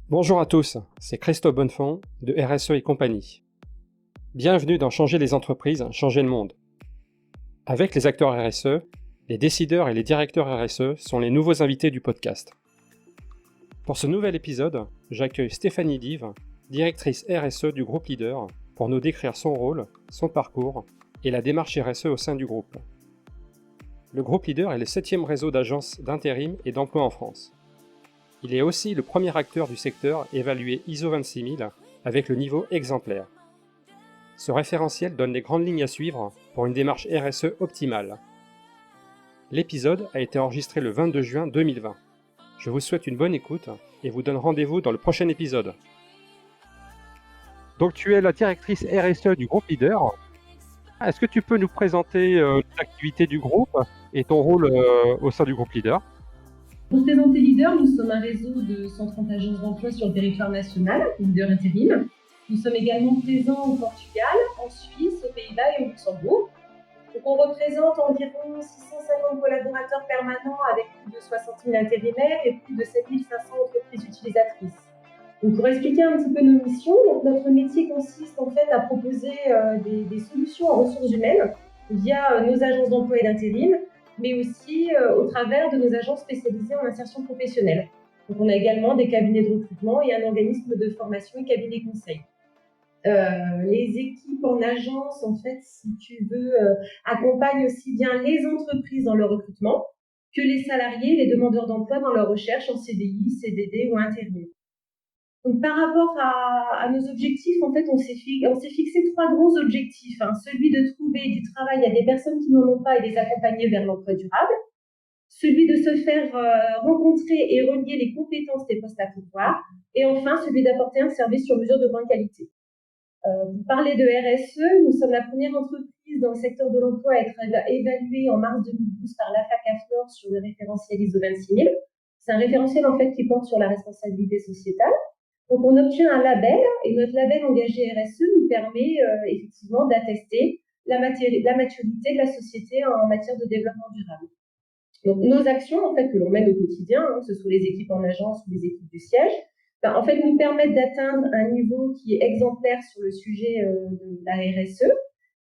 Bonjour à tous, c'est Christophe Bonnefond de RSE et compagnie. Bienvenue dans Changer les entreprises, changer le monde. Avec les acteurs RSE, les décideurs et les directeurs RSE sont les nouveaux invités du podcast. Pour ce nouvel épisode, j'accueille Stéphanie Dive, directrice RSE du groupe Leader, pour nous décrire son rôle, son parcours et la démarche RSE au sein du groupe. Le groupe Leader est le 7e réseau d'agences d'intérim et d'emploi en France. Il est aussi le premier acteur du secteur évalué ISO 26000 avec le niveau exemplaire. Ce référentiel donne les grandes lignes à suivre pour une démarche RSE optimale. L'épisode a été enregistré le 22 juin 2020. Je vous souhaite une bonne écoute et vous donne rendez-vous dans le prochain épisode. Donc tu es la directrice RSE du groupe Leader. Est-ce que tu peux nous présenter l'activité du groupe et ton rôle au sein du groupe Leader ? Pour présenter Leader, nous sommes un réseau de 130 agences d'emploi sur le territoire national, Leader Intérim. Nous sommes également présents au Portugal, en Suisse, aux Pays-Bas et au Luxembourg. Donc on représente environ 650 collaborateurs permanents avec plus de 60 000 intérimaires et plus de 7 500 entreprises utilisatrices. Donc pour expliquer un petit peu nos missions, donc notre métier consiste en fait à proposer des solutions en ressources humaines via nos agences d'emploi et d'intérim, mais aussi au travers de nos agences spécialisées en insertion professionnelle. Donc on a également des cabinets de recrutement et un organisme de formation et cabinet conseil. Les équipes en agence, en fait, si tu veux, accompagnent aussi bien les entreprises dans leur recrutement que les salariés, les demandeurs d'emploi dans leur recherche en CDI, CDD ou intérim. Donc, par rapport à nos objectifs, en fait, on s'est fixé 3 gros objectifs. Celui de trouver du travail à des personnes qui n'en ont pas et les accompagner vers l'emploi durable. Celui de se faire rencontrer et relier les compétences des postes à pourvoir. Et enfin, celui d'apporter un service sur mesure de grande qualité. Vous parlez de RSE, nous sommes la première entreprise dans le secteur de l'emploi à être évaluée en mars 2012 par la FACAFNOR sur le référentiel ISO 26000. C'est un référentiel en fait qui porte sur la responsabilité sociétale. Donc on obtient un label et notre label engagé RSE nous permet effectivement d'attester la maturité de la société en matière de développement durable. Donc nos actions en fait que l'on mène au quotidien, que ce soit les équipes en agence ou les équipes du siège, en fait nous permettent d'atteindre un niveau qui est exemplaire sur le sujet de la RSE.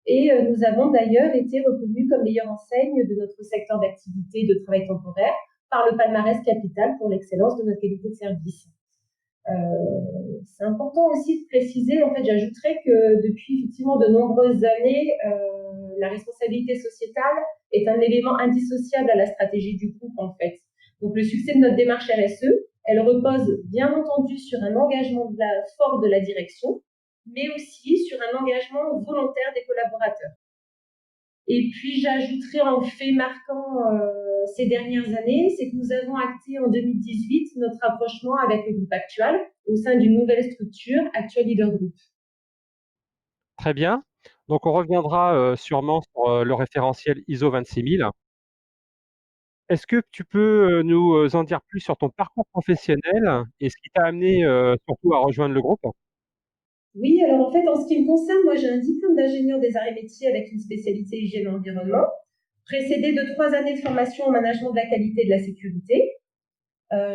Et nous avons d'ailleurs été reconnus comme meilleure enseigne de notre secteur d'activité de travail temporaire par le palmarès Capital pour l'excellence de notre qualité de service. C'est important aussi de préciser, en fait, j'ajouterais que depuis effectivement de nombreuses années, la responsabilité sociétale est un élément indissociable à la stratégie du groupe, en fait. Donc, le succès de notre démarche RSE, elle repose bien entendu sur un engagement fort de la direction, mais aussi sur un engagement volontaire des collaborateurs. Et puis, j'ajouterais un fait marquant ces dernières années, c'est que nous avons acté en 2018 notre rapprochement avec le groupe Actual au sein d'une nouvelle structure, Actual Leader Group. Très bien. Donc on reviendra sûrement sur le référentiel ISO 26000. Est-ce que tu peux nous en dire plus sur ton parcours professionnel et ce qui t'a amené surtout à rejoindre le groupe? Oui, alors en fait, en ce qui me concerne, moi j'ai un diplôme d'ingénieur des arts et métiers avec une spécialité hygiène et environnement, précédé de 3 années de formation en management de la qualité et de la sécurité.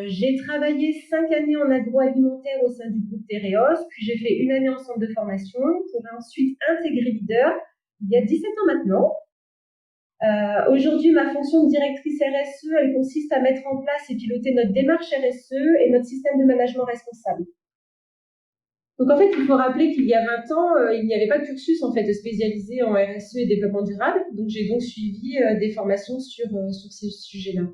J'ai travaillé 5 années en agroalimentaire au sein du groupe Tereos, puis j'ai fait 1 année en centre de formation pour ensuite intégrer Leader il y a 17 ans maintenant. Aujourd'hui, ma fonction de directrice RSE, elle consiste à mettre en place et piloter notre démarche RSE et notre système de management responsable. Donc en fait, il faut rappeler qu'il y a 20 ans, il n'y avait pas de cursus en fait spécialisé en RSE et développement durable. Donc j'ai donc suivi des formations sur ces sujets-là.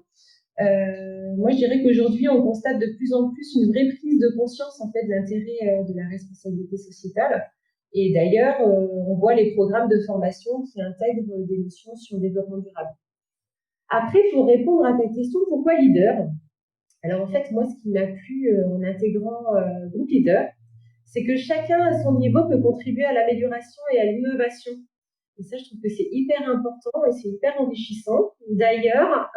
Moi, je dirais qu'aujourd'hui, on constate de plus en plus une vraie prise de conscience en fait de l'intérêt de la responsabilité sociétale. Et d'ailleurs, on voit les programmes de formation qui intègrent des notions sur le développement durable. Après, pour répondre à ta question, pourquoi leader? Alors en fait, moi, ce qui m'a plu en intégrant Groupe Leader, c'est que chacun à son niveau peut contribuer à l'amélioration et à l'innovation. Et ça, je trouve que c'est hyper important et c'est hyper enrichissant. D'ailleurs,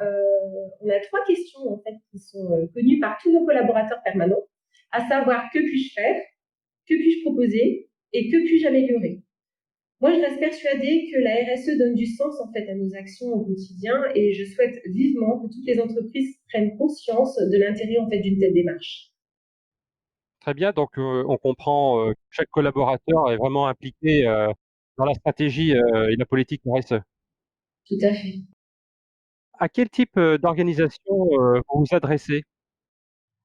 on a 3 questions en fait qui sont connues par tous nos collaborateurs permanents, à savoir que puis-je faire, que puis-je proposer et que puis-je améliorer. Moi, je reste persuadée que la RSE donne du sens en fait à nos actions au quotidien et je souhaite vivement que toutes les entreprises prennent conscience de l'intérêt en fait d'une telle démarche. Très bien, donc on comprend que chaque collaborateur est vraiment impliqué dans la stratégie et la politique RSE. Tout à fait. À quel type d'organisation vous vous adressez?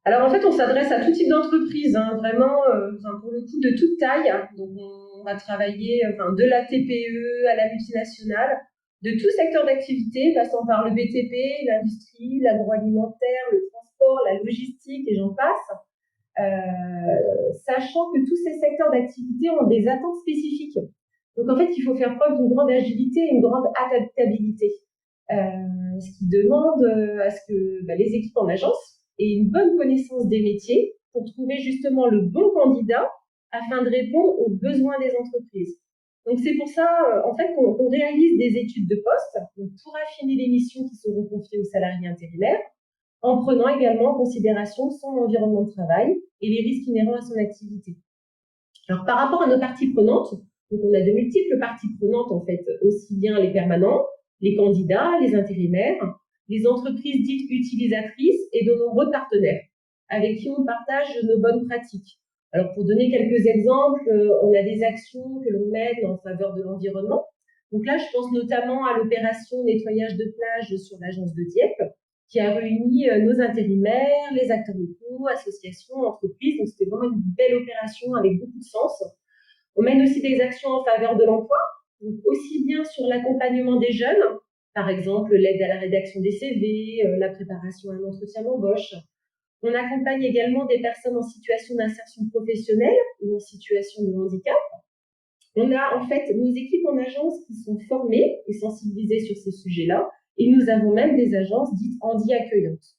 Alors en fait, on s'adresse à tout type d'entreprise, hein, vraiment, enfin, pour le coup, de toute taille. Donc on va travailler enfin, de la TPE à la multinationale, de tout secteur d'activité, passant par le BTP, l'industrie, l'agroalimentaire, le transport, la logistique et j'en passe. Sachant que tous ces secteurs d'activité ont des attentes spécifiques. Donc en fait, il faut faire preuve d'une grande agilité et une grande adaptabilité, ce qui demande à ce que les équipes en agence aient une bonne connaissance des métiers pour trouver justement le bon candidat afin de répondre aux besoins des entreprises. Donc c'est pour ça, en fait, qu'on réalise des études de poste donc pour affiner les missions qui seront confiées aux salariés intérimaires, en prenant également en considération son environnement de travail et les risques inhérents à son activité. Alors, par rapport à nos parties prenantes, donc on a de multiples parties prenantes, en fait, aussi bien les permanents, les candidats, les intérimaires, les entreprises dites utilisatrices et de nombreux partenaires avec qui on partage nos bonnes pratiques. Alors, pour donner quelques exemples, on a des actions que l'on mène en faveur de l'environnement. Donc là, je pense notamment à l'opération nettoyage de plage sur l'agence de Dieppe, qui a réuni nos intérimaires, les acteurs locaux, associations, entreprises. Donc, c'était vraiment une belle opération avec beaucoup de sens. On mène aussi des actions en faveur de l'emploi, donc aussi bien sur l'accompagnement des jeunes, par exemple l'aide à la rédaction des CV, la préparation à un entretien d'embauche. On accompagne également des personnes en situation d'insertion professionnelle ou en situation de handicap. On a en fait nos équipes en agence qui sont formées et sensibilisées sur ces sujets-là, et nous avons même des agences dites handi-accueillantes.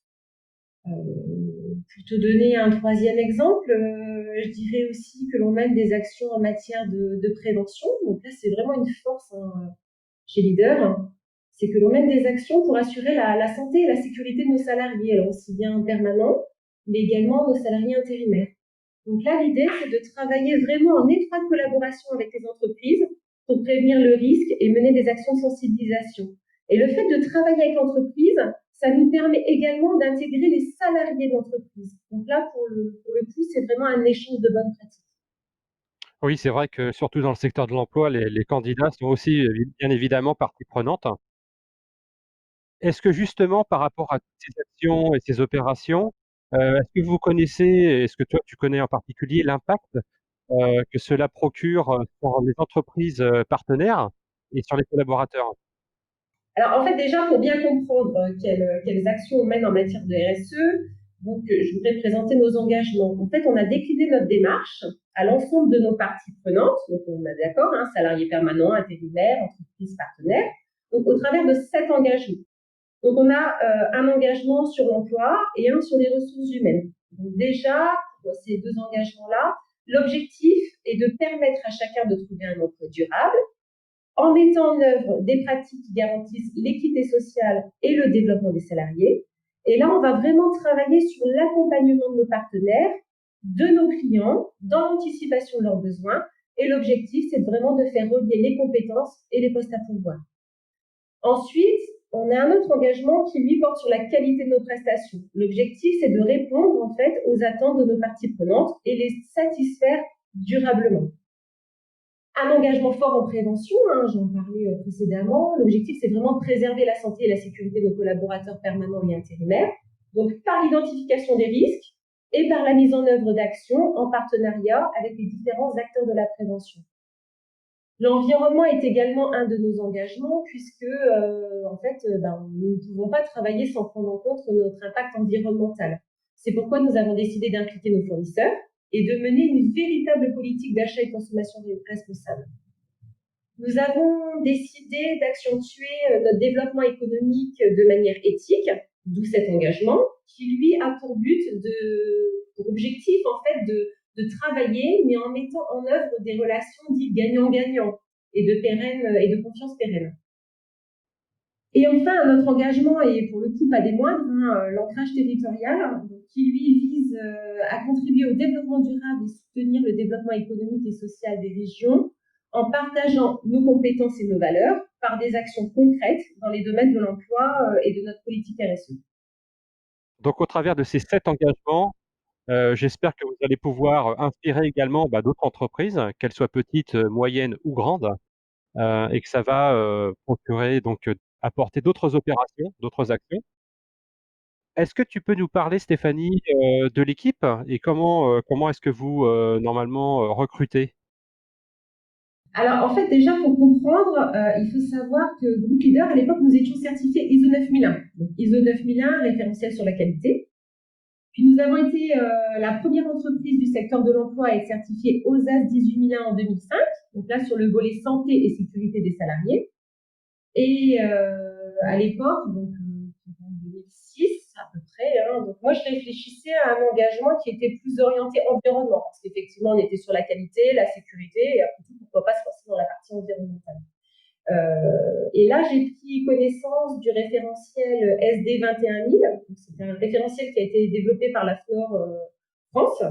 Pour te donner un troisième exemple, je dirais aussi que l'on mène des actions en matière de prévention. Donc là, c'est vraiment une force chez Leader, c'est que l'on mène des actions pour assurer la santé et la sécurité de nos salariés, alors aussi bien permanents, mais également nos salariés intérimaires. Donc là, l'idée, c'est de travailler vraiment en étroite collaboration avec les entreprises pour prévenir le risque et mener des actions de sensibilisation. Et le fait de travailler avec l'entreprise, ça nous permet également d'intégrer les salariés de l'entreprise. Donc là, pour le coup, c'est vraiment un échange de bonnes pratiques. Oui, c'est vrai que surtout dans le secteur de l'emploi, les candidats sont aussi bien évidemment partie prenante. Est-ce que justement par rapport à toutes ces actions et ces opérations, est-ce que vous connaissez, est-ce que toi tu connais en particulier l'impact que cela procure sur les entreprises partenaires et sur les collaborateurs? Alors, en fait, déjà, pour bien comprendre quelles actions on mène en matière de RSE, donc, je voudrais présenter nos engagements. En fait, on a décliné notre démarche à l'ensemble de nos parties prenantes. Donc, on est d'accord, hein, salariés permanents, intérimaires, entreprises partenaires. Donc, au travers de 7 engagements. Donc, on a un engagement sur l'emploi et un sur les ressources humaines. Donc, déjà, pour ces 2 engagements-là, l'objectif est de permettre à chacun de trouver un emploi durable, en mettant en œuvre des pratiques qui garantissent l'équité sociale et le développement des salariés. Et là, on va vraiment travailler sur l'accompagnement de nos partenaires, de nos clients, dans l'anticipation de leurs besoins. Et l'objectif, c'est vraiment de faire relier les compétences et les postes à pourvoir. Ensuite, on a un autre engagement qui, lui, porte sur la qualité de nos prestations. L'objectif, c'est de répondre, en fait, aux attentes de nos parties prenantes et les satisfaire durablement. Un engagement fort en prévention, hein, j'en parlais précédemment. L'objectif, c'est vraiment de préserver la santé et la sécurité de nos collaborateurs permanents et intérimaires, donc par l'identification des risques et par la mise en œuvre d'actions en partenariat avec les différents acteurs de la prévention. L'environnement est également un de nos engagements puisque, en fait, nous ne pouvons pas travailler sans prendre en compte notre impact environnemental. C'est pourquoi nous avons décidé d'impliquer nos fournisseurs et de mener une véritable politique d'achat et de consommation responsable. Nous avons décidé d'accentuer notre développement économique de manière éthique, d'où cet engagement, qui lui a pour objectif en fait de travailler, mais en mettant en œuvre des relations dites gagnant-gagnant et de confiance pérenne. Et enfin, notre engagement, et pour le coup pas des moindres, hein, l'ancrage territorial, qui lui vise à contribuer au développement durable et soutenir le développement économique et social des régions en partageant nos compétences et nos valeurs par des actions concrètes dans les domaines de l'emploi et de notre politique RSE. Donc au travers de ces 7 engagements, J'espère que vous allez pouvoir inspirer également, bah, d'autres entreprises, qu'elles soient petites, moyennes ou grandes, et que ça va, procurer donc, apporter d'autres opérations, d'autres actions. Est-ce que tu peux nous parler, Stéphanie, de l'équipe et comment est-ce que vous, normalement, recrutez? Alors, en fait, déjà, pour comprendre, il faut savoir que Groupe Leader, à l'époque, nous étions certifiés ISO 9001. Donc, ISO 9001, référentiel sur la qualité. Puis, nous avons été la première entreprise du secteur de l'emploi à être certifiée OSAS 18001 en 2005. Donc là, sur le volet santé et sécurité des salariés. Et à l'époque, donc en 2006 à peu près, hein, donc moi je réfléchissais à un engagement qui était plus orienté environnement, parce qu'effectivement on était sur la qualité, la sécurité, et après tout, pourquoi pas se lancer dans la partie environnementale. Et là, j'ai pris connaissance du référentiel SD 21000. C'est un référentiel qui a été développé par la FNOR France,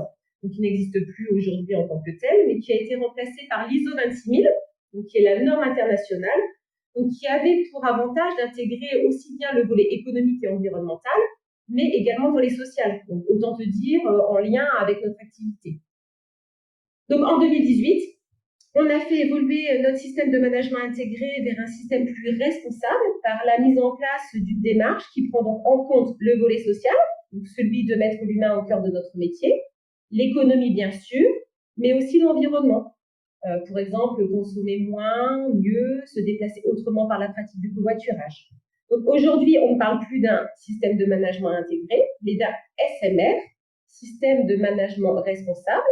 donc qui n'existe plus aujourd'hui en tant que tel, mais qui a été remplacé par l'ISO 26000, donc qui est la norme internationale, donc qui avait pour avantage d'intégrer aussi bien le volet économique et environnemental, mais également le volet social. Donc autant te dire en lien avec notre activité. Donc en 2018, on a fait évoluer notre système de management intégré vers un système plus responsable par la mise en place d'une démarche qui prend donc en compte le volet social, donc celui de mettre l'humain au cœur de notre métier, l'économie bien sûr, mais aussi l'environnement. Pour exemple, consommer moins, mieux, se déplacer autrement par la pratique du covoiturage. Donc aujourd'hui, on ne parle plus d'un système de management intégré, mais d'un SMR, système de management responsable,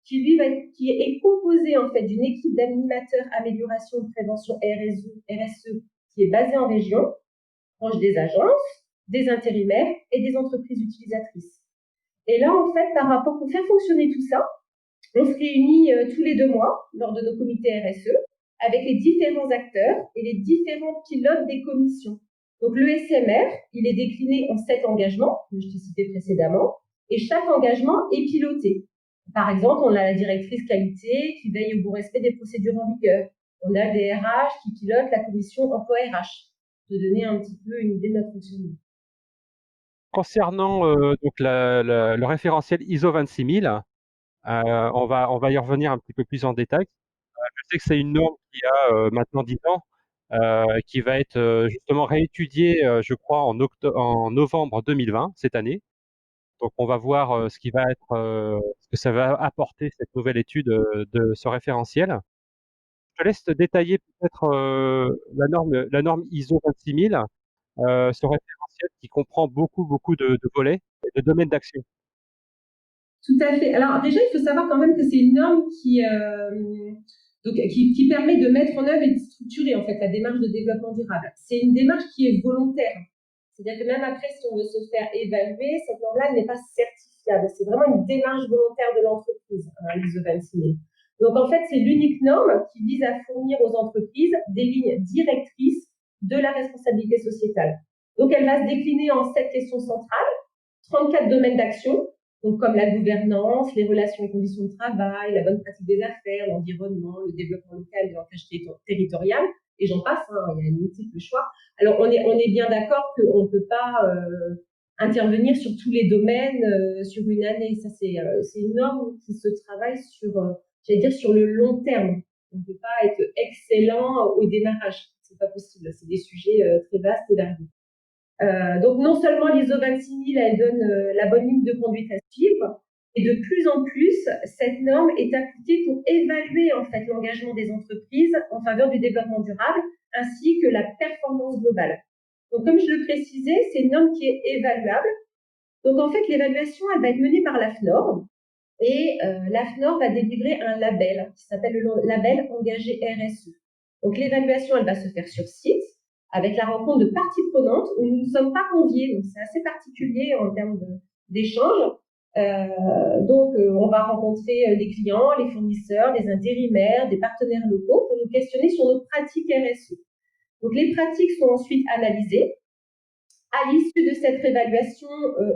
qui est composé en fait d'une équipe d'animateurs amélioration, prévention RSE qui est basée en région, proche des agences, des intérimaires et des entreprises utilisatrices. Et là, en fait, par rapport pour faire fonctionner tout ça, on se réunit tous les 2 mois lors de nos comités RSE avec les différents acteurs et les différents pilotes des commissions. Donc le SMR, il est décliné en 7 engagements que je t'ai cités précédemment, et chaque engagement est piloté. Par exemple, on a la directrice qualité qui veille au bon respect des procédures en vigueur. On a des RH qui pilotent la commission emploi RH. De donner un petit peu une idée de notre fonctionnement. Concernant, donc le référentiel ISO 26000, on va y revenir un petit peu plus en détail. Je sais que c'est une norme qui a, maintenant 10 ans, qui va être, justement réétudiée, je crois en novembre 2020, cette année. Donc on va voir, ce que ça va apporter cette nouvelle étude, de ce référentiel. Je te laisse te détailler peut-être, la norme ISO 26000, ce référentiel qui comprend beaucoup, beaucoup de volets et de domaines d'action. Tout à fait. Alors déjà, il faut savoir quand même que c'est une norme qui permet de mettre en œuvre et de structurer en fait la démarche de développement durable. C'est une démarche qui est volontaire. C'est-à-dire que même après, si on veut se faire évaluer, cette norme-là n'est pas certifiable. C'est vraiment une démarche volontaire de l'entreprise, hein, l'ISO 26000. Donc en fait, c'est l'unique norme qui vise à fournir aux entreprises des lignes directrices de la responsabilité sociétale. Donc elle va se décliner en 7 questions centrales, 34 domaines d'action, donc comme la gouvernance, les relations et conditions de travail, la bonne pratique des affaires, l'environnement, le développement local, le langage territorial, et j'en passe, hein, il y a une multiple choix. Alors on est bien d'accord qu'on ne peut pas intervenir sur tous les domaines sur une année. Ça c'est une norme qui se travaille sur, j'allais dire sur le long terme. On ne peut pas être excellent au démarrage. C'est pas possible. C'est des sujets très vastes et variés. Donc non seulement l'ISO 26000, elle donne la bonne ligne de conduite à suivre, et de plus en plus, cette norme est appliquée pour évaluer en fait l'engagement des entreprises en faveur du développement durable ainsi que la performance globale. Donc comme je le précisais, c'est une norme qui est évaluable. Donc en fait, l'évaluation, elle va être menée par l'AFNOR, et l'AFNOR va délivrer un label qui s'appelle le label engagé RSE. Donc l'évaluation, elle va se faire sur site avec la rencontre de parties prenantes où nous ne sommes pas conviés. Donc c'est assez particulier en termes d'échange. On va rencontrer les clients, les fournisseurs, les intérimaires, des partenaires locaux pour nous questionner sur nos pratiques RSE. Donc les pratiques sont ensuite analysées. À l'issue de cette évaluation,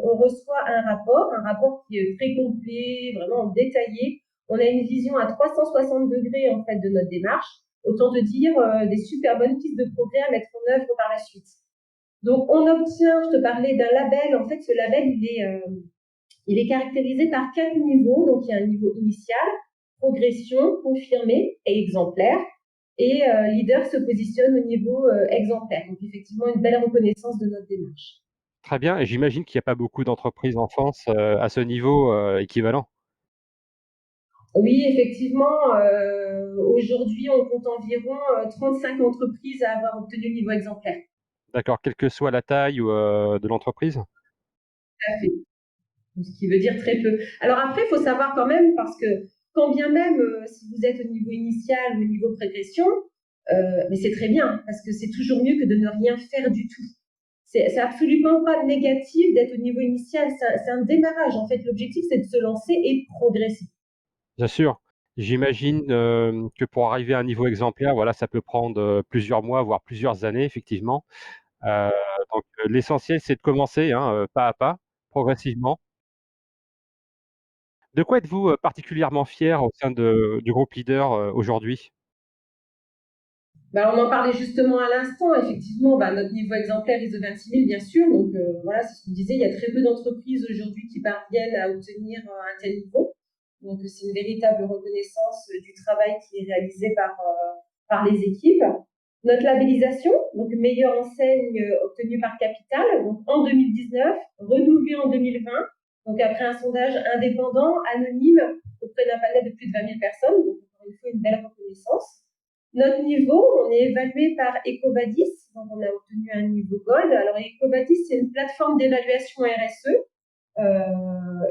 on reçoit un rapport qui est très complet, vraiment détaillé. On a une vision à 360 degrés en fait de notre démarche. Autant te dire des super bonnes pistes de progrès à mettre en œuvre par la suite. Donc on obtient, je te parlais d'un label. En fait, ce label, Il est caractérisé par 4 niveaux. Donc, il y a un niveau initial, progression, confirmé et exemplaire. Et leader se positionne au niveau exemplaire. Donc, effectivement, une belle reconnaissance de notre démarche. Très bien, et j'imagine qu'il n'y a pas beaucoup d'entreprises en France à ce niveau équivalent. Oui, effectivement, aujourd'hui, on compte environ 35 entreprises à avoir obtenu le niveau exemplaire. D'accord, quelle que soit la taille de l'entreprise? Tout à fait. Ce qui veut dire très peu. Alors après, il faut savoir quand même, parce que quand bien même, si vous êtes au niveau initial ou au niveau progression, mais c'est très bien, parce que c'est toujours mieux que de ne rien faire du tout. C'est absolument pas négatif d'être au niveau initial, c'est un démarrage. En fait, l'objectif, c'est de se lancer et progresser. Bien sûr, j'imagine que pour arriver à un niveau exemplaire, voilà, ça peut prendre plusieurs mois, voire plusieurs années, effectivement. Heu, donc l'essentiel, c'est de commencer, hein, pas à pas, progressivement. De quoi êtes-vous particulièrement fier au sein du groupe Leader aujourd'hui? Bah, on en parlait justement à l'instant, effectivement, bah, notre niveau exemplaire ISO 26000, bien sûr. Donc voilà, c'est ce qu'on disait, il y a très peu d'entreprises aujourd'hui qui parviennent à obtenir un tel niveau. Donc c'est une véritable reconnaissance du travail qui est réalisé par les équipes. Notre labellisation, donc meilleure enseigne obtenue par Capital, donc en 2019, renouvelée en 2020, donc après un sondage indépendant, anonyme, auprès d'un panel de plus de 20 000 personnes, donc encore une fois une belle reconnaissance. Notre niveau, on est évalué par EcoVadis, donc on a obtenu un niveau Gold. Alors EcoVadis, c'est une plateforme d'évaluation RSE.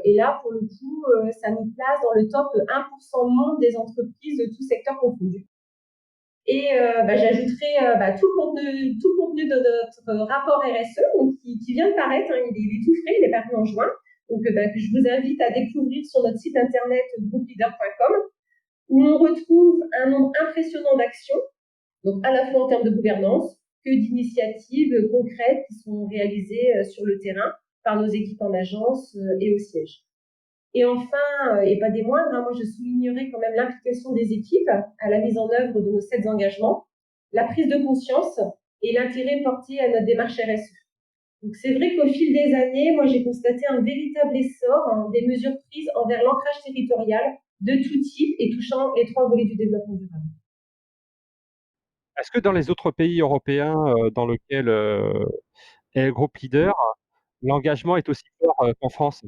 Et là, pour le coup, ça nous place dans le top 1% monde des entreprises de tout secteur confondu. Et j'ajouterai tout le contenu de notre rapport RSE, donc, qui vient de paraître, hein, il est tout frais, il est paru en juin. Donc, que je vous invite à découvrir sur notre site internet groupeleader.com, où on retrouve un nombre impressionnant d'actions, donc à la fois en termes de gouvernance que d'initiatives concrètes qui sont réalisées sur le terrain par nos équipes en agence et au siège. Et enfin, et pas des moindres, hein, moi je soulignerai quand même l'implication des équipes à la mise en œuvre de nos 7 engagements, la prise de conscience et l'intérêt porté à notre démarche RSE. Donc c'est vrai qu'au fil des années, moi j'ai constaté un véritable essor, hein, des mesures prises envers l'ancrage territorial de tout type et touchant les 3 volets du développement durable. Est-ce que dans les autres pays européens dans lesquels est le groupe Leader, l'engagement est aussi fort qu'en France?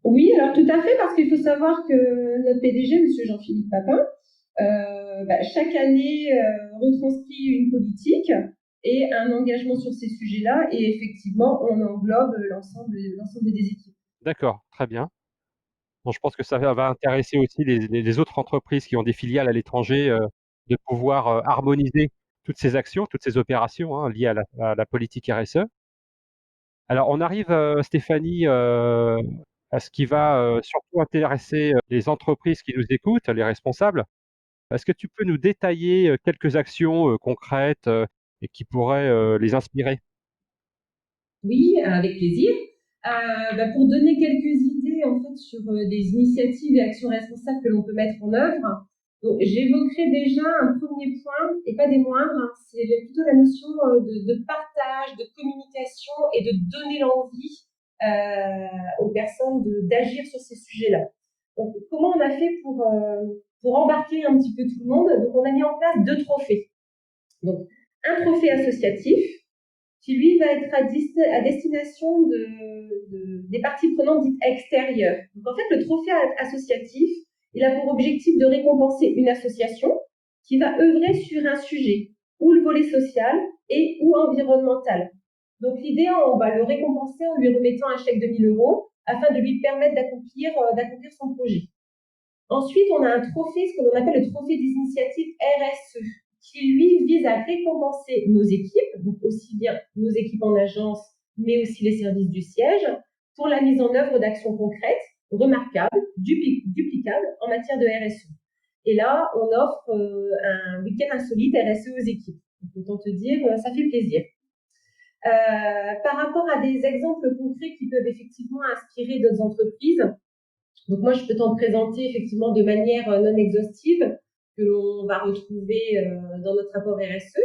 Oui, alors tout à fait, parce qu'il faut savoir que notre PDG, Monsieur Jean-Philippe Papin, chaque année retranscrit une politique et un engagement sur ces sujets-là, et effectivement, on englobe l'ensemble des équipes. D'accord, très bien. Bon, je pense que ça va intéresser aussi les autres entreprises qui ont des filiales à l'étranger, de pouvoir harmoniser toutes ces actions, toutes ces opérations, hein, liées à la politique RSE. Alors on arrive, Stéphanie, à ce qui va surtout intéresser les entreprises qui nous écoutent, les responsables. Est-ce que tu peux nous détailler quelques actions concrètes et qui pourraient les inspirer? Oui, avec plaisir. Pour donner quelques idées en fait sur des initiatives et actions responsables que l'on peut mettre en œuvre, donc j'évoquerai déjà un premier point, et pas des moindres, hein, c'est plutôt la notion de partage, de communication et de donner l'envie aux personnes d'agir sur ces sujets-là. Donc, comment on a fait pour embarquer un petit peu tout le monde? Donc, on a mis en place 2 trophées. Donc, un trophée associatif qui lui va être à destination des parties prenantes dites extérieures. Donc en fait, le trophée associatif, il a pour objectif de récompenser une association qui va œuvrer sur un sujet, ou le volet social et ou environnemental. Donc l'idée, on va le récompenser en lui remettant un chèque de 1 000 euros afin de lui permettre d'accomplir son projet. Ensuite, on a un trophée, ce que l'on appelle le trophée des initiatives RSE, qui lui vise à récompenser nos équipes, donc aussi bien nos équipes en agence, mais aussi les services du siège, pour la mise en œuvre d'actions concrètes, remarquables, duplicables en matière de RSE. Et là, on offre un week-end insolite RSE aux équipes. Donc, autant te dire, ça fait plaisir. Par rapport à des exemples concrets qui peuvent effectivement inspirer d'autres entreprises, donc moi, je peux t'en présenter effectivement de manière non exhaustive, que l'on va retrouver dans notre rapport RSE.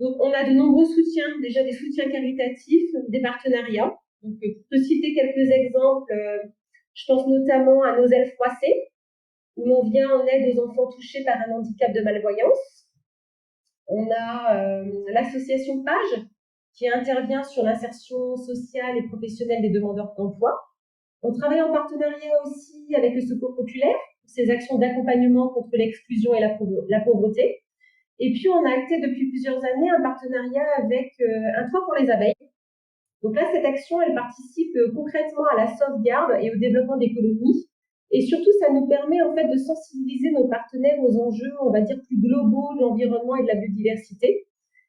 Donc on a de nombreux soutiens, déjà des soutiens caritatifs, des partenariats. Donc, pour te citer quelques exemples, je pense notamment à Nos ailes froissées, où l'on vient en aide aux enfants touchés par un handicap de malvoyance. On a l'association PAGE, qui intervient sur l'insertion sociale et professionnelle des demandeurs d'emploi. On travaille en partenariat aussi avec le Secours populaire, pour ses actions d'accompagnement contre l'exclusion et la pauvreté. Et puis, on a acté depuis plusieurs années un partenariat avec Un toit pour les abeilles. Donc là, cette action, elle participe concrètement à la sauvegarde et au développement des colonies. Et surtout, ça nous permet en fait de sensibiliser nos partenaires aux enjeux, on va dire, plus globaux de l'environnement et de la biodiversité.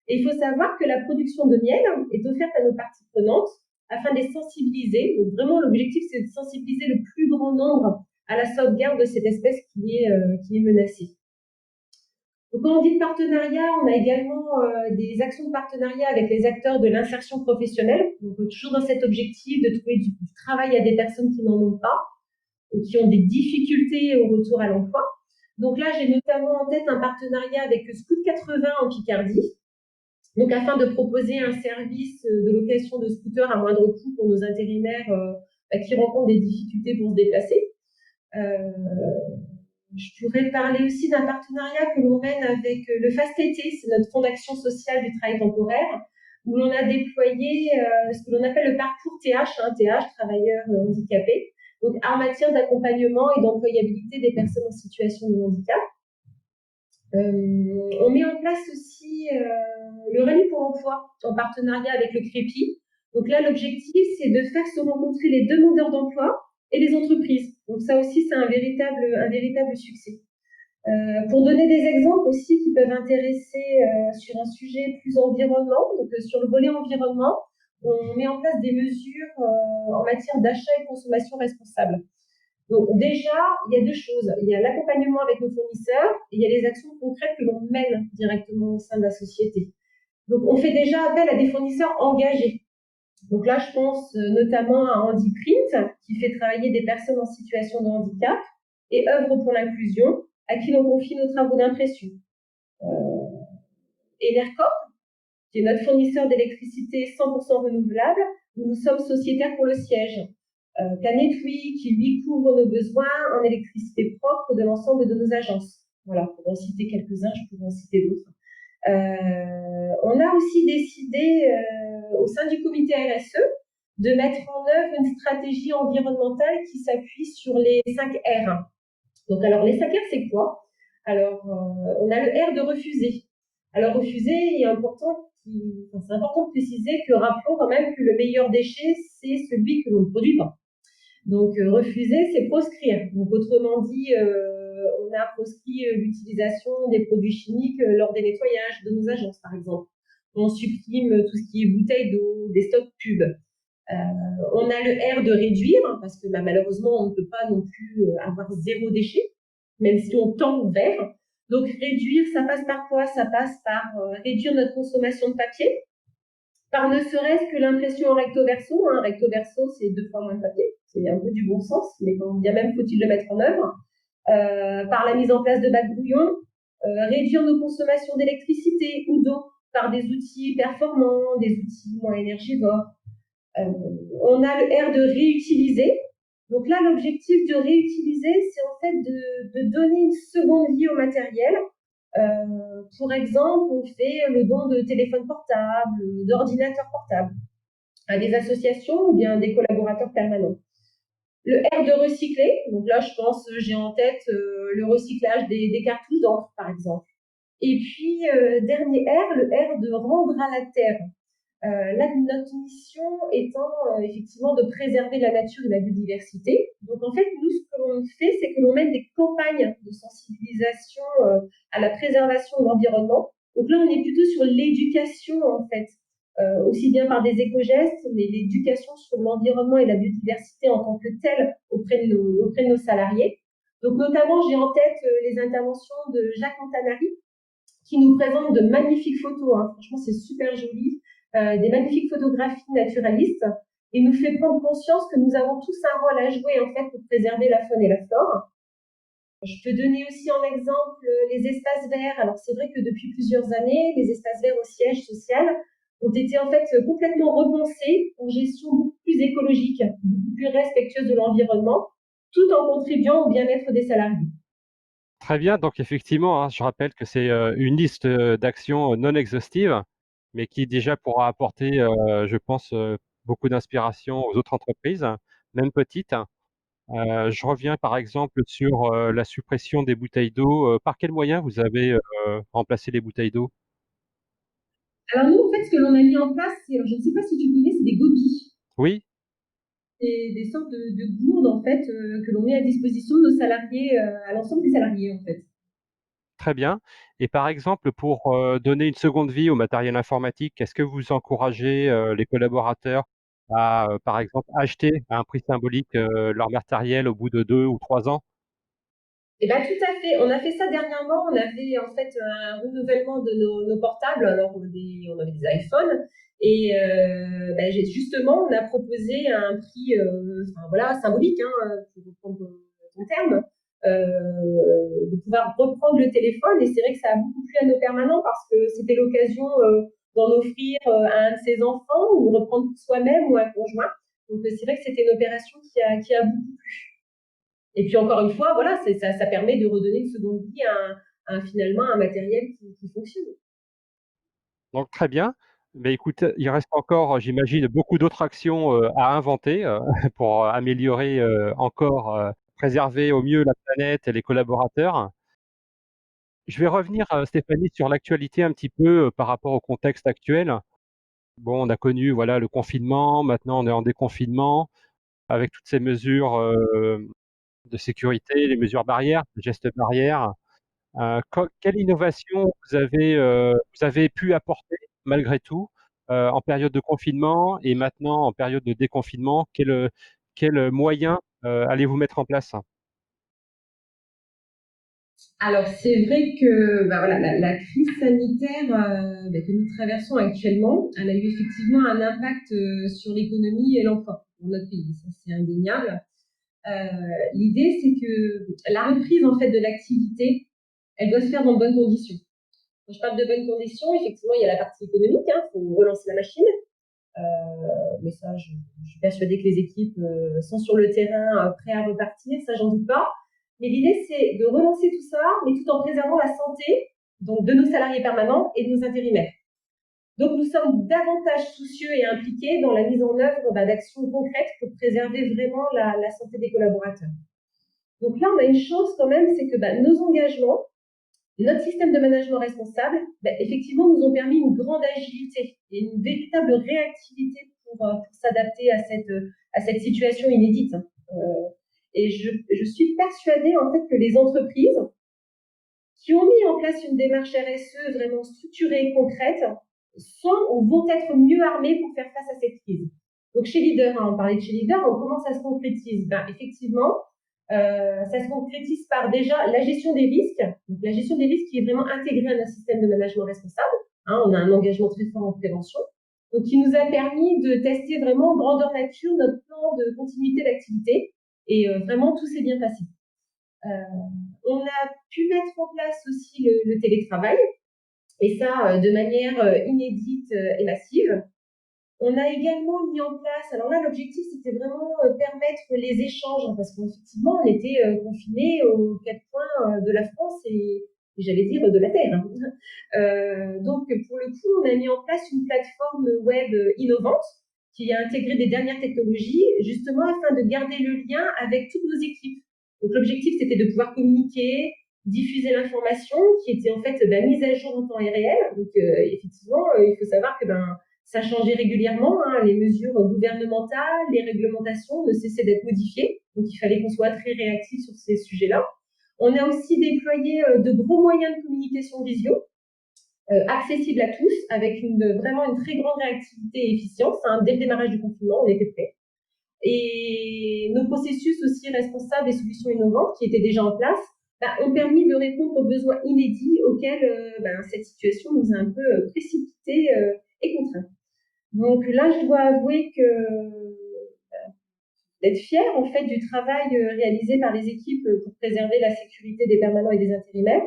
Et il faut savoir que la production de miel est offerte à nos parties prenantes afin de les sensibiliser. Donc vraiment, l'objectif, c'est de sensibiliser le plus grand nombre à la sauvegarde de cette espèce qui est menacée. Donc, quand on dit partenariat, on a également des actions de partenariat avec les acteurs de l'insertion professionnelle. Donc, toujours dans cet objectif de trouver du travail à des personnes qui n'en ont pas ou qui ont des difficultés au retour à l'emploi. Donc là, j'ai notamment en tête un partenariat avec Scout 80 en Picardie, donc afin de proposer un service de location de scooters à moindre coût pour nos intérimaires qui rencontrent des difficultés pour se déplacer. Je pourrais parler aussi d'un partenariat que l'on mène avec le FAST-TT, c'est notre fonds d'action sociale du travail temporaire, où l'on a déployé ce que l'on appelle le parcours TH, TH, travailleurs handicapés, donc en matière d'accompagnement et d'employabilité des personnes en situation de handicap. On met en place aussi le rallye pour l'emploi en partenariat avec le CREPI. Donc là, l'objectif, c'est de faire se rencontrer les demandeurs d'emploi et les entreprises. Donc ça aussi, c'est un véritable succès. Pour donner des exemples aussi qui peuvent intéresser sur un sujet plus environnement, donc sur le volet environnement, on met en place des mesures en matière d'achat et consommation responsable. Donc déjà, il y a deux choses. Il y a l'accompagnement avec nos fournisseurs et il y a les actions concrètes que l'on mène directement au sein de la société. Donc on fait déjà appel à des fournisseurs engagés. Donc là, je pense notamment à HandiPrint, qui fait travailler des personnes en situation de handicap et œuvre pour l'inclusion, à qui l'on confie nos travaux d'impression. Enercop, qui est notre fournisseur d'électricité 100% renouvelable, où nous sommes sociétaires pour le siège. Planetwi, qui lui couvre nos besoins en électricité propre de l'ensemble de nos agences. Voilà, pour en citer quelques-uns, je pourrais en citer d'autres. On a aussi décidé au sein du comité RSE de mettre en œuvre une stratégie environnementale qui s'appuie sur les 5 R. Donc, alors, les 5 R, c'est quoi? Alors, on a le R de refuser. Alors, refuser, c'est important de préciser que rappelons quand même que le meilleur déchet, c'est celui que l'on ne produit pas. Donc, refuser, c'est proscrire. Donc, autrement dit, on a proscrit l'utilisation des produits chimiques lors des nettoyages de nos agences, par exemple. On supprime tout ce qui est bouteilles d'eau, des stocks pubs. On a le R de réduire, parce que malheureusement, on ne peut pas non plus avoir zéro déchet, même si on tend vers. Donc, réduire, ça passe par quoi? Ça passe par réduire notre consommation de papier, par ne serait-ce que l'impression en recto verso. Recto verso, c'est 2 fois moins de papier. C'est un peu du bon sens, mais quand bien même faut-il le mettre en œuvre. Par la mise en place de bacs brouillons, réduire nos consommations d'électricité ou d'eau par des outils performants, des outils moins énergivores. On a le R de réutiliser. Donc là, l'objectif de réutiliser, c'est en fait de donner une seconde vie au matériel. Pour exemple, on fait le don de téléphones portables, d'ordinateurs portables à des associations ou bien des collaborateurs permanents. Le R de recycler, donc là, j'ai en tête le recyclage des cartouches d'encre, par exemple. Et puis, dernier R, le R de rendre à la terre. Là, notre mission étant effectivement de préserver la nature et la biodiversité. Donc, en fait, nous, ce que l'on fait, c'est que l'on mène des campagnes de sensibilisation à la préservation de l'environnement. Donc là, on est plutôt sur l'éducation, en fait, aussi bien par des éco-gestes, mais l'éducation sur l'environnement et la biodiversité en tant que telle auprès de nos salariés. Donc, notamment, j'ai en tête les interventions de Jacques Montanari, qui nous présente de magnifiques photos. Franchement, c'est super joli. Des magnifiques photographies naturalistes et nous fait prendre conscience que nous avons tous un rôle à jouer en fait pour préserver la faune et la flore. Je peux donner aussi en exemple les espaces verts. Alors c'est vrai que depuis plusieurs années, les espaces verts au siège social ont été en fait complètement repensés en gestion beaucoup plus plus écologique, beaucoup plus respectueuse de l'environnement, tout en contribuant au bien-être des salariés. Très bien, donc effectivement, hein, je rappelle que c'est, une liste, d'actions, non exhaustive, mais qui déjà pourra apporter, je pense, beaucoup d'inspiration aux autres entreprises, même petites. Je reviens par exemple sur, la suppression des bouteilles d'eau, par quels moyens vous avez, remplacé les bouteilles d'eau? Alors nous, en fait, ce que l'on a mis en place, c'est, alors je ne sais pas si tu connais, c'est des gobies. Oui? C'est des sortes de gourdes, en fait, que l'on met à disposition de nos salariés, à l'ensemble des salariés, en fait. Très bien, et par exemple pour, donner une seconde vie au matériel informatique, est-ce que vous encouragez, les collaborateurs à, par exemple, acheter à un prix symbolique, leur matériel au bout de 2 ou 3 ans? Eh ben, tout à fait. On a fait ça dernièrement. On avait en fait un renouvellement de nos portables. Alors, on avait des iPhones. Et ben, justement, on a proposé un prix enfin, voilà, symbolique, hein, pour reprendre ton terme, de pouvoir reprendre le téléphone. Et c'est vrai que ça a beaucoup plu à nos permanents parce que c'était l'occasion d'en offrir à un de ses enfants ou reprendre pour soi-même ou un conjoint. Donc, c'est vrai que c'était une opération qui a beaucoup plu. Et puis encore une fois, voilà, ça permet de redonner une seconde vie finalement un matériel qui fonctionne. Donc très bien, mais écoute, il reste encore, j'imagine, beaucoup d'autres actions, à inventer, pour améliorer, encore, préserver au mieux la planète et les collaborateurs. Je vais revenir, Stéphanie, sur l'actualité un petit peu, par rapport au contexte actuel. Bon, on a connu, voilà, le confinement, maintenant on est en déconfinement, avec toutes ces mesures, de sécurité, les mesures barrières, les gestes barrières. Quelle innovation vous avez pu apporter malgré tout, en période de confinement et maintenant en période de déconfinement? Quels moyens, allez-vous mettre en place? Alors c'est vrai que bah, voilà, la crise sanitaire bah, que nous traversons actuellement, elle a eu effectivement un impact sur l'économie et l'emploi dans notre pays. Ça c'est indéniable. L'idée c'est que la reprise en fait de l'activité, elle doit se faire dans de bonnes conditions. Quand je parle de bonnes conditions, effectivement il y a la partie économique, il faut relancer la machine. Mais ça, je suis persuadée que les équipes sont sur le terrain, prêts à repartir, ça, j'en doute pas. Mais l'idée, c'est de relancer tout ça, mais tout en préservant la santé donc de nos salariés permanents et de nos intérimaires. Donc, nous sommes davantage soucieux et impliqués dans la mise en œuvre d'actions concrètes pour préserver vraiment la santé des collaborateurs. Donc là, on a une chance quand même, c'est que nos engagements, notre système de management responsable, effectivement, nous ont permis une grande agilité et une véritable réactivité pour s'adapter à cette situation inédite. Et je suis persuadée en fait que les entreprises qui ont mis en place une démarche RSE vraiment structurée et concrète sont ou vont être mieux armées pour faire face à cette crise. Donc chez Leader, on parlait de chez Leader, donc comment ça se concrétise? Effectivement, ça se concrétise par déjà la gestion des risques. Donc la gestion des risques qui est vraiment intégrée à notre système de management responsable. On a un engagement très fort en prévention. Donc qui nous a permis de tester vraiment grandeur nature notre plan de continuité d'activité. Et vraiment, tout s'est bien passé. On a pu mettre en place aussi le télétravail. Et ça, de manière inédite et massive. On a également mis en place, alors là, l'objectif, c'était vraiment permettre les échanges, parce qu'effectivement, on était confinés aux quatre coins de la France et j'allais dire de la Terre. Donc, pour le coup, on a mis en place une plateforme web innovante qui a intégré des dernières technologies, justement afin de garder le lien avec toutes nos équipes. Donc, l'objectif, c'était de pouvoir communiquer, diffuser l'information qui était en fait mise à jour en temps réel. Donc, effectivement, il faut savoir que ça changeait régulièrement, les mesures gouvernementales, les réglementations ne cessaient d'être modifiées, donc il fallait qu'on soit très réactif sur ces sujets-là. On a aussi déployé de gros moyens de communication visio, accessibles à tous, avec vraiment une très grande réactivité et efficience. Dès le démarrage du confinement, on était prêts. Et nos processus aussi responsables et solutions innovantes qui étaient déjà en place ont permis de répondre aux besoins inédits auxquels cette situation nous a un peu précipités et contraints. Donc là, je dois avouer que d'être fière en fait du travail réalisé par les équipes pour préserver la sécurité des permanents et des intérimaires,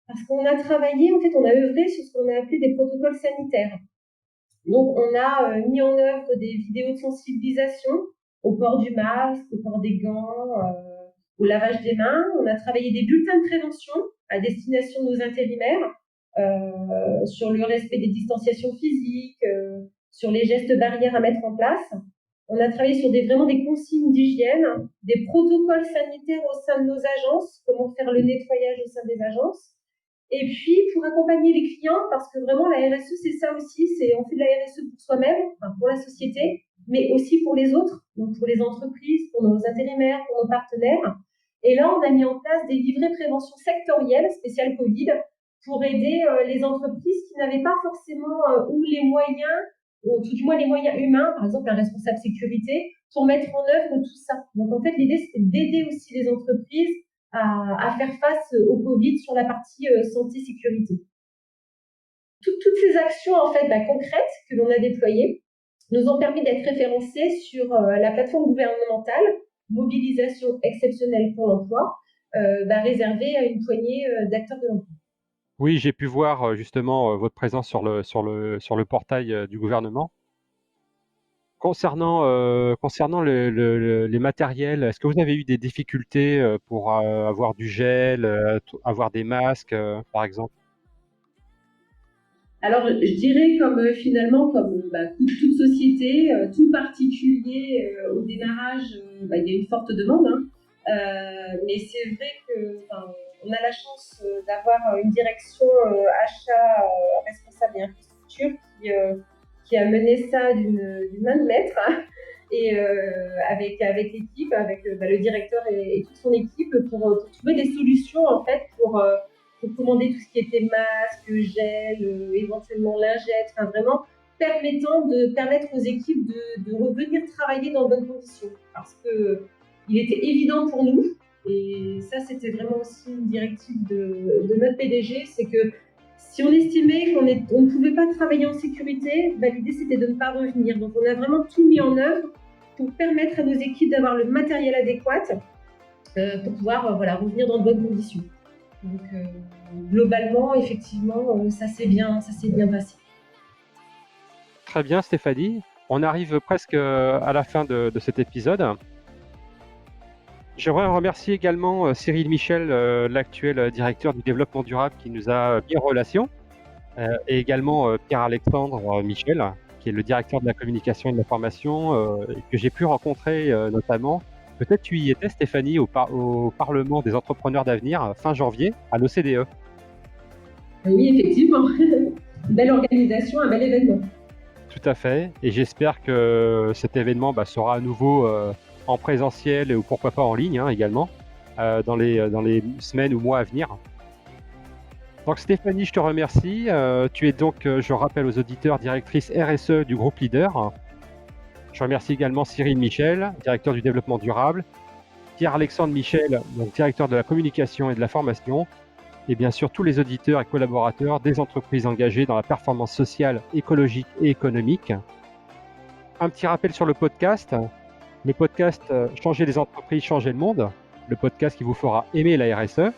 parce qu'on a travaillé, en fait, on a œuvré sur ce qu'on a appelé des protocoles sanitaires. Donc, on a mis en œuvre des vidéos de sensibilisation au port du masque, au port des gants, au lavage des mains. On a travaillé des bulletins de prévention à destination de nos intérimaires sur le respect des distanciations physiques, sur les gestes barrières à mettre en place. On a travaillé sur vraiment des consignes d'hygiène, des protocoles sanitaires au sein de nos agences, comment faire le nettoyage au sein des agences. Et puis, pour accompagner les clients, parce que vraiment, la RSE, c'est ça aussi, on fait de la RSE pour soi-même, enfin, pour la société, mais aussi pour les autres, donc pour les entreprises, pour nos intérimaires, pour nos partenaires. Et là, on a mis en place des livrets prévention sectoriels spécial Covid pour aider les entreprises qui n'avaient pas forcément ou les moyens, ou tout du moins les moyens humains, par exemple un responsable sécurité, pour mettre en œuvre tout ça. Donc en fait, l'idée, c'est d'aider aussi les entreprises à faire face au Covid sur la partie santé-sécurité. Toutes ces actions en fait concrètes que l'on a déployées nous ont permis d'être référencés sur la plateforme gouvernementale Mobilisation exceptionnelle pour l'emploi, réservée à une poignée d'acteurs de l'emploi. Oui, j'ai pu voir justement votre présence sur le portail du gouvernement. Concernant les matériels, est-ce que vous avez eu des difficultés pour avoir du gel, avoir des masques, par exemple? Alors, je dirais finalement, comme toute société, tout particulier au démarrage, il y a une forte demande, hein. Mais c'est vrai on a la chance d'avoir une direction achat responsable et infrastructure qui a mené ça d'une main de maître, hein, et avec l'équipe, avec le directeur et toute son équipe pour trouver des solutions en fait pour commander tout ce qui était masque, gel, éventuellement lingette, enfin vraiment permettre aux équipes de revenir travailler dans de bonnes conditions. Parce que il était évident pour nous, et ça c'était vraiment aussi une directive de notre PDG, c'est que si on estimait qu'on ne pouvait pas travailler en sécurité, l'idée c'était de ne pas revenir. Donc on a vraiment tout mis en œuvre pour permettre à nos équipes d'avoir le matériel adéquat pour pouvoir revenir dans de bonnes conditions. Donc globalement, effectivement, ça s'est bien passé. Très bien, Stéphanie. On arrive presque à la fin de cet épisode. J'aimerais remercier également Cyril Michel, l'actuel directeur du développement durable qui nous a mis en relation, et également Pierre-Alexandre Michel, qui est le directeur de la communication et de l'information, que j'ai pu rencontrer notamment. Peut-être tu y étais, Stéphanie, au Parlement des entrepreneurs d'avenir, fin janvier, à l'OCDE. Oui, effectivement. Belle organisation, un bel événement. Tout à fait. Et j'espère que cet événement sera à nouveau en présentiel ou pourquoi pas en ligne également dans les semaines ou mois à venir. Donc Stéphanie, je te remercie. Tu es donc, je rappelle aux auditeurs, directrice RSE du groupe Leader. Je remercie également Cyril Michel, directeur du développement durable, Pierre-Alexandre Michel, donc directeur de la communication et de la formation, et bien sûr tous les auditeurs et collaborateurs des entreprises engagées dans la performance sociale, écologique et économique. Un petit rappel sur le podcast. Le podcast Changer les entreprises, changer le monde. Le podcast qui vous fera aimer la RSE.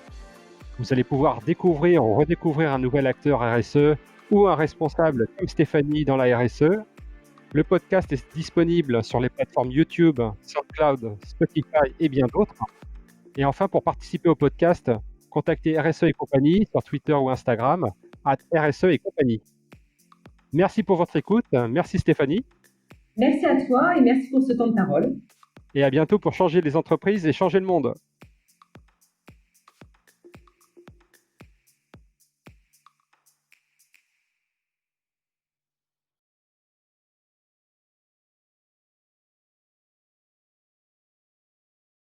Vous allez pouvoir découvrir ou redécouvrir un nouvel acteur RSE ou un responsable comme Stéphanie dans la RSE. Le podcast est disponible sur les plateformes YouTube, SoundCloud, Spotify et bien d'autres. Et enfin, pour participer au podcast, contactez RSE et compagnie sur Twitter ou Instagram, @RSE et compagnie. Merci pour votre écoute. Merci Stéphanie. Merci à toi et merci pour ce temps de parole. Et à bientôt pour changer les entreprises et changer le monde.